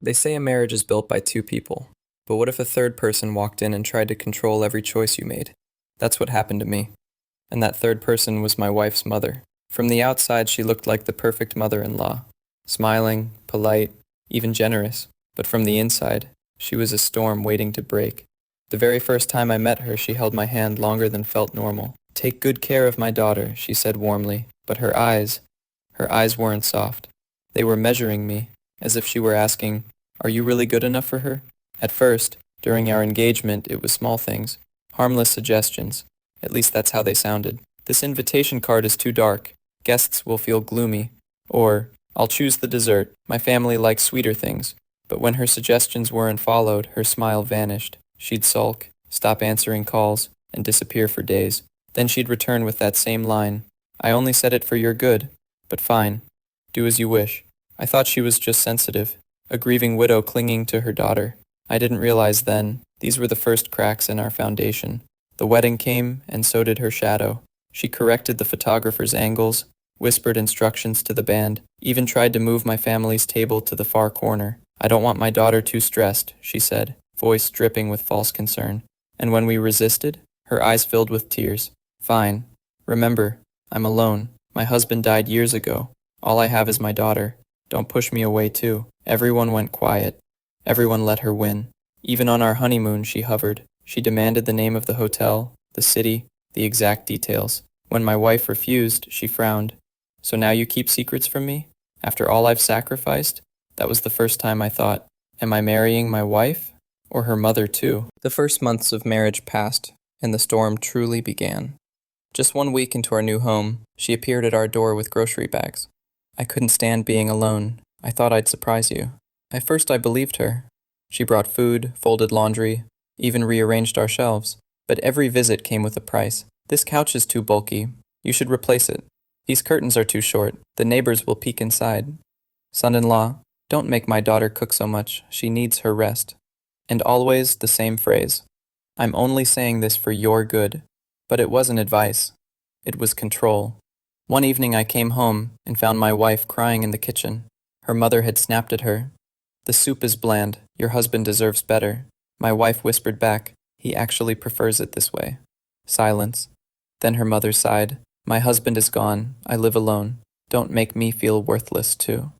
They say a marriage is built by two people, but what if a third person walked in and tried to control every choice you made? That's what happened to me. And that third person was my wife's mother. From the outside, she looked like the perfect mother-in-law, smiling, polite, even generous. But from the inside, she was a storm waiting to break. The very first time I met her, she held my hand longer than felt normal. "Take good care of my daughter," she said warmly, but her eyes weren't soft. They were measuring me, as if she were asking, "Are you really good enough for her?" At first, during our engagement, it was small things, harmless suggestions. At least that's how they sounded. "This invitation card is too dark. Guests will feel gloomy." Or, "I'll choose the dessert. My family likes sweeter things." But when her suggestions weren't followed, her smile vanished. She'd sulk, stop answering calls, and disappear for days. Then she'd return with that same line. "I only said it for your good, but fine. Do as you wish." I thought she was just sensitive, a grieving widow clinging to her daughter. I didn't realize then, these were the first cracks in our foundation. The wedding came, and so did her shadow. She corrected the photographer's angles, whispered instructions to the band, even tried to move my family's table to the far corner. "I don't want my daughter too stressed," she said, voice dripping with false concern. And when we resisted, her eyes filled with tears. "Fine. Remember, I'm alone. My husband died years ago. All I have is my daughter. Don't push me away too." Everyone went quiet. Everyone let her win. Even on our honeymoon, she hovered. She demanded the name of the hotel, the city, the exact details. When my wife refused, she frowned. "So now you keep secrets from me? After all I've sacrificed?" That was the first time I thought, am I marrying my wife? Or her mother too? The first months of marriage passed, and the storm truly began. Just 1 week into our new home, she appeared at our door with grocery bags. I couldn't stand being alone. I thought I'd surprise you. At first I believed her. She brought food, folded laundry, even rearranged our shelves. But every visit came with a price. "This couch is too bulky. You should replace it. These curtains are too short. The neighbors will peek inside. Son-in-law, don't make my daughter cook so much. She needs her rest." And always the same phrase. "I'm only saying this for your good." But it wasn't advice. It was control. One evening I came home and found my wife crying in the kitchen. Her mother had snapped at her. "The soup is bland. Your husband deserves better." My wife whispered back, "He actually prefers it this way." Silence. Then her mother sighed. "My husband is gone. I live alone. Don't make me feel worthless too."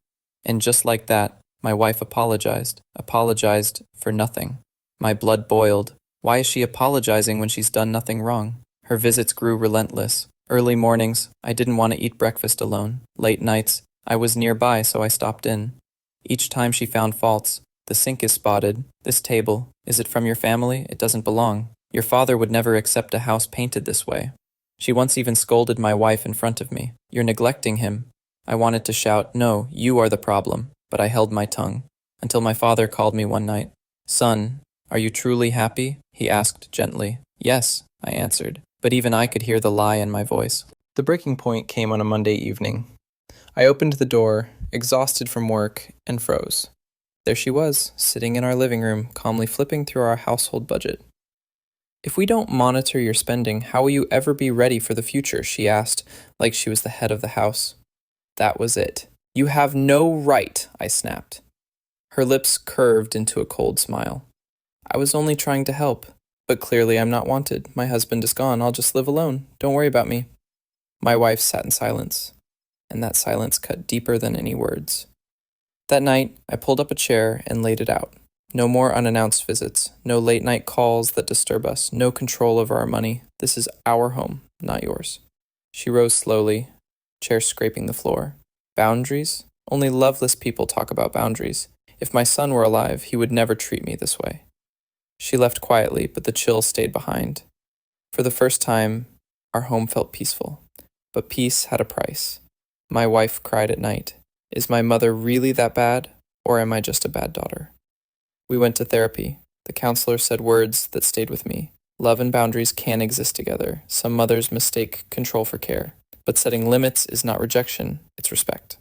And just like that, my wife apologized. Apologized for nothing. My blood boiled. Why is she apologizing when she's done nothing wrong? Her visits grew relentless. Early mornings, I didn't want to eat breakfast alone. Late nights, I was nearby, so I stopped in. Each time she found faults. "The sink is spotted. This table. Is it from your family? It doesn't belong. Your father would never accept a house painted this way." She once even scolded my wife in front of me. "You're neglecting him." I wanted to shout, "No, you are the problem," but I held my tongue. Until my father called me one night. "Son, are you truly happy?" he asked gently. "Yes," I answered, but even I could hear the lie in my voice. The breaking point came on a Monday evening. I opened the door, exhausted from work, and froze. There she was, sitting in our living room, calmly flipping through our household budget. "If we don't monitor your spending, how will you ever be ready for the future?" she asked, like she was the head of the house. That was it. "You have no right," I snapped. Her lips curved into a cold smile. "I was only trying to help. But clearly I'm not wanted. My husband is gone. I'll just live alone. Don't worry about me." My wife sat in silence, and that silence cut deeper than any words. That night, I pulled up a chair and laid it out. No more unannounced visits, no late-night calls that disturb us, no control over our money. This is our home, not yours. She rose slowly, chair scraping the floor. "Boundaries? Only loveless people talk about boundaries. If my son were alive, he would never treat me this way." She left quietly, but the chill stayed behind. For the first time, our home felt peaceful. But peace had a price. My wife cried at night. "Is my mother really that bad, or am I just a bad daughter?" We went to therapy. The counselor said words that stayed with me. Love and boundaries can exist together. Some mothers mistake control for care. But setting limits is not rejection, it's respect.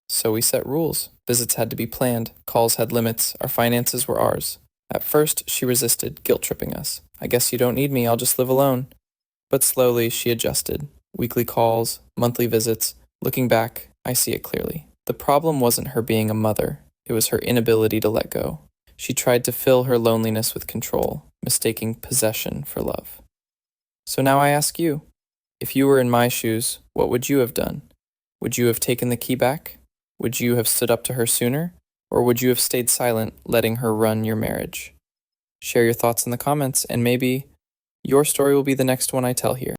So we set rules. Visits had to be planned. Calls had limits. Our finances were ours. At first, she resisted, guilt-tripping us. "I guess you don't need me, I'll just live alone." But slowly, she adjusted. Weekly calls, monthly visits. Looking back, I see it clearly. The problem wasn't her being a mother. It was her inability to let go. She tried to fill her loneliness with control, mistaking possession for love. So now I ask you, if you were in my shoes, what would you have done? Would you have taken the key back? Would you have stood up to her sooner? Or would you have stayed silent, letting her run your marriage? Share your thoughts in the comments, and maybe your story will be the next one I tell here.